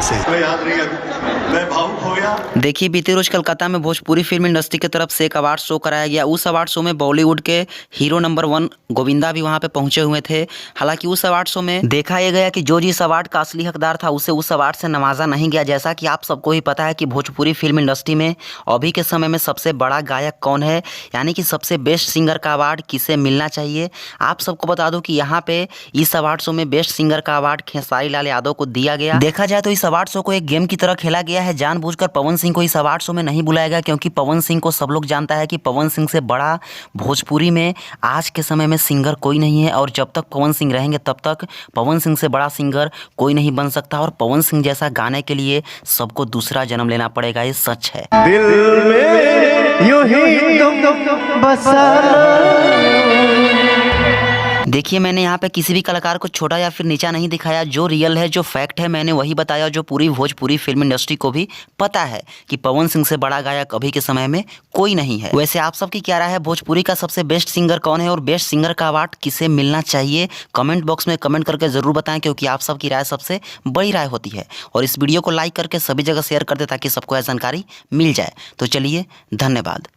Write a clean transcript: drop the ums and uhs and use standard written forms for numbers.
से। मैं याद नहीं मैं भावुक हो गया। देखिए, बीते रोज कोलकाता में भोजपुरी फिल्म इंडस्ट्री की तरफ से एक अवार्ड शो कराया गया। उस अवार्ड शो में बॉलीवुड के हीरो नंबर 1 गोविंदा भी वहां पे पहुंचे हुए थे। हालांकि उस अवार्ड शो में देखा यह गया कि जो जिस अवार्ड का असली हकदार था उसे उस अवार्ड से नवाजा नहीं गया। जैसा कि आप सबको ही पता है कि भोजपुरी फिल्म इंडस्ट्री में अभी के समय में सबसे बड़ा गायक कौन है, यानी कि सबसे बेस्ट सिंगर का अवार्ड किसे मिलना चाहिए। आप सबको बता दूं कि यहाँ पे इस अवार्ड शो में बेस्ट सिंगर का अवार्ड खेसारी लाल यादव को दिया गया। देखा जाए तो इस अवार्ड शो को एक गेम की तरह खेला गया है। जानबूझकर पवन सिंह को इस अवार्ड शो में नहीं बुलाया गया, क्योंकि पवन सिंह को सब लोग जानता है कि पवन सिंह से बड़ा भोजपुरी में आज के समय में सिंगर कोई नहीं है, और जब तक पवन सिंह रहेंगे तब तक पवन सिंह से बड़ा सिंगर कोई नहीं बन सकता। और पवन सिंह जैसा गाने के लिए सबको दूसरा जन्म लेना पड़ेगा, ये सच है। दिल में यूं ही तुम बसा। देखिए, मैंने यहाँ पे किसी भी कलाकार को छोटा या फिर नीचा नहीं दिखाया। जो रियल है, जो फैक्ट है, मैंने वही बताया। जो पूरी भोजपुरी फिल्म इंडस्ट्री को भी पता है कि पवन सिंह से बड़ा गायक अभी के समय में कोई नहीं है। वैसे आप सबकी क्या राय है, भोजपुरी का सबसे बेस्ट सिंगर कौन है और बेस्ट सिंगर का अवार्ड किसे मिलना चाहिए? कमेंट बॉक्स में कमेंट करके ज़रूर बताएं, क्योंकि आप सबकी राय सबसे बड़ी राय होती है। और इस वीडियो को लाइक करके सभी जगह शेयर कर दें ताकि सबको यह जानकारी मिल जाए। तो चलिए, धन्यवाद।